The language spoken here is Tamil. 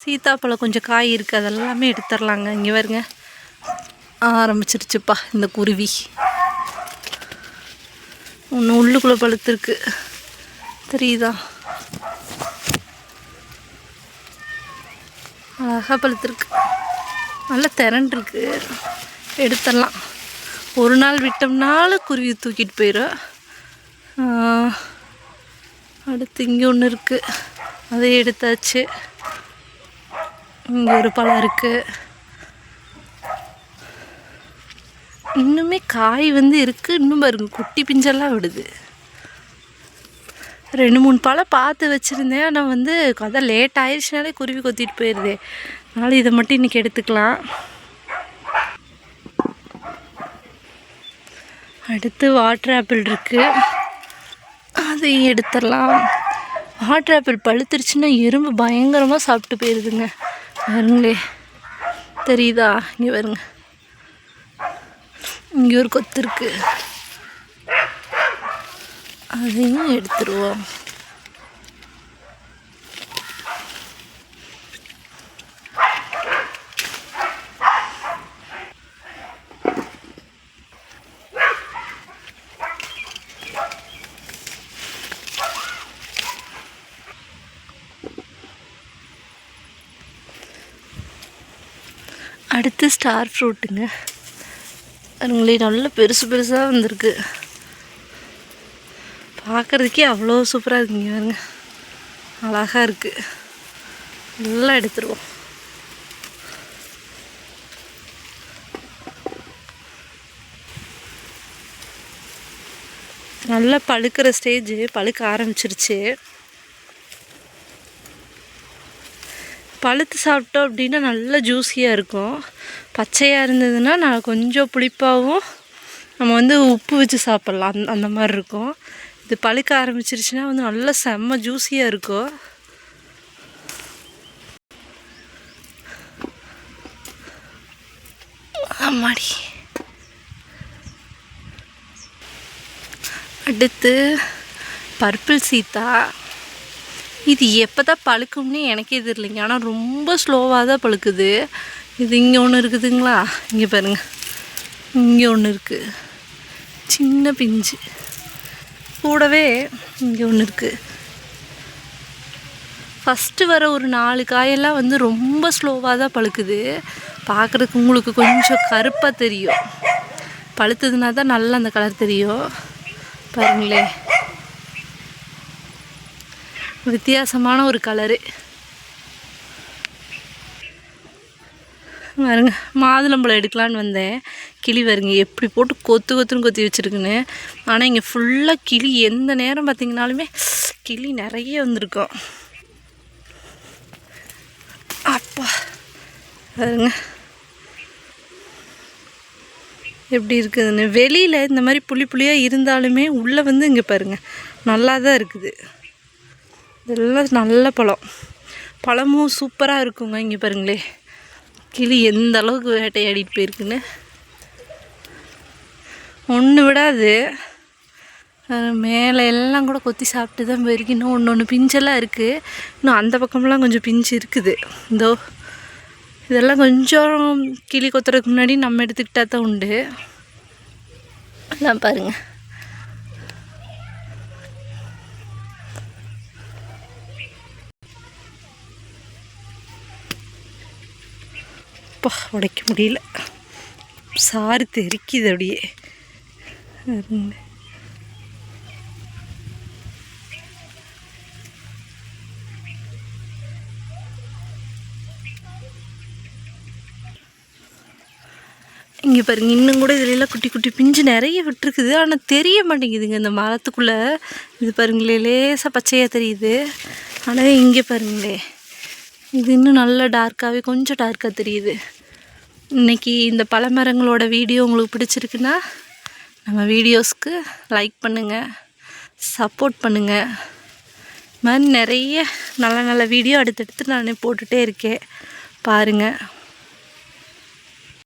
சீத்தாப்பழம் கொஞ்சம் காய் இருக்குது, அதெல்லாமே எடுத்துடலாங்க. இங்கே வருங்க, ஆரம்பிச்சிருச்சுப்பா இந்த குருவி. ஒன்று உள்ளுக்குள்ளே பழுத்துருக்கு, தெரியுதா? அழகாக பழுத்துருக்கு, நல்லா திரண்டுருக்கு. எடுத்துடலாம். ஒரு நாள் விட்டோம்னாலும் குருவி தூக்கிட்டு போயிடும். அடுத்து இங்கே ஒன்று இருக்குது, அதை எடுத்தாச்சு. இங்கே ஒரு பழம் இருக்குது. இன்னுமே காய் இருக்குது. இன்னும் பாருங்க, குட்டி பிஞ்செல்லாம் விடுது. 2-3 பழம் பார்த்து வச்சுருந்தேன். ஆனால் கதை லேட் ஆயிடுச்சுனாலே குருவி கொத்திட்டு போயிடுது. அதனால் இதை மட்டும் இன்றைக்கி எடுத்துக்கலாம். அடுத்து வாட்டர் ஆப்பிள் இருக்குது, அதையும் எடுத்துடலாம். வாட்டர் ஆப்பிள் பழுத்துருச்சுன்னா எறும்பு பயங்கரமாக சாப்பிட்டு போயிடுதுங்க. பாருங்களே, தெரியுதா? இங்கே பாருங்க, இங்கே ஒரு கொத்து இருக்குது, அதையும் எடுத்துருவோம். அடுத்து ஸ்டார் ஃப்ரூட்டுங்க. அதுங்களே நல்ல பெருசு பெருசாக வந்திருக்கு. பார்க்குறதுக்கே அவ்வளோ சூப்பராக இருக்குங்க. பாருங்க, அழகாக இருக்குது. நல்லா எடுத்துருவோம். நல்லா பழுக்கிற ஸ்டேஜ், பழுக்க ஆரம்பிச்சிருச்சு. பழுத்து சாப்பிட்டோம் அப்படின்னா நல்லா ஜூஸியாக இருக்கும். பச்சையாக இருந்ததுன்னா நான் கொஞ்சம் புளிப்பாகவும் நம்ம உப்பு வச்சு சாப்பிட்லாம், அந்த மாதிரி இருக்கும். இது பழுக்க ஆரம்பிச்சிருச்சுன்னா நல்லா செம்ம ஜூஸியாக இருக்கும். ஆமாடி. அடுத்து பர்பிள் சீத்தா. இது எப்போ தான் பழுக்கும்னே எனக்கே தெரியலைங்க. ஆனால் ரொம்ப ஸ்லோவாக தான் பழுக்குது. இது இங்கே ஒன்று இருக்குதுங்களா? இங்கே பாருங்கள், இங்கே ஒன்று இருக்குது, சின்ன பிஞ்சு. கூடவே இங்கே ஒன்று இருக்குது. ஃபஸ்ட்டு வர ஒரு 4 காயெல்லாம் ரொம்ப ஸ்லோவாக தான் பழுக்குது. பார்க்குறதுக்கு உங்களுக்கு கொஞ்சம் கருப்பாக தெரியும். பழுத்ததுனா தான் நல்லா அந்த கலர் தெரியும். பாருங்களே, வித்தியாசமான ஒரு கலரு. பாருங்க, மாதுளம்பழம் எடுக்கலான்னு வந்தேன். கிளி வருங்க எப்படி போட்டு கொத்துன்னு கொத்தி வச்சுருக்குன்னு. ஆனால் இங்கே ஃபுல்லாக கிளி. எந்த நேரம் பார்த்திங்கனாலுமே கிளி நிறைய வந்திருக்கும். அப்பா பாருங்க எப்படி இருக்குதுன்னு. வெளியில் இந்த மாதிரி புளியாக இருந்தாலுமே உள்ளே இங்கே பாருங்கள் நல்லா தான் இருக்குது. இதெல்லாம் நல்ல பழமும் சூப்பராக இருக்குங்க. இங்கே பாருங்களே, கிளி எந்த அளவுக்கு வேட்டையாடிட்டு போயிருக்குன்னு. ஒன்று விடாது, மேலே எல்லாம் கூட கொத்தி சாப்பிட்டு தான் போயிருக்கு. இன்னும் ஒன்று பிஞ்செல்லாம் இருக்குது. இன்னும் அந்த பக்கம்லாம் கொஞ்சம் பிஞ்சு இருக்குது. இதோ இதெல்லாம் கொஞ்சம் கிளி கொத்துறதுக்கு முன்னாடி நம்ம எடுத்துக்கிட்டா தான் உண்டு. எல்லாம் பாருங்கள், உடைக்க முடியல, சாறு தெரிக்குது அப்படியே. இங்கே பாருங்க, இன்னும் கூட இதுலாம் குட்டி குட்டி பிஞ்சு நிறைய விட்டுருக்குது. ஆனால் தெரிய மாட்டேங்குதுங்க இந்த மரத்துக்குள்ளே. இது பாருங்களே, லேசாக பச்சையாக தெரியுது. ஆனால் இங்கே பாருங்களே, இது இன்னும் நல்லா டார்க்காகவே கொஞ்சம் டார்க்காக தெரியுது. இன்றைக்கி இந்த பழமரங்களோட வீடியோ உங்களுக்கு பிடிச்சிருக்குன்னா நம்ம வீடியோஸ்க்கு லைக் பண்ணுங்கள், சப்போர்ட் பண்ணுங்கள். இது மாதிரி நிறைய நல்ல நல்ல வீடியோ அடுத்தடுத்து நான் போட்டுகிட்டே இருக்கேன், பாருங்கள்.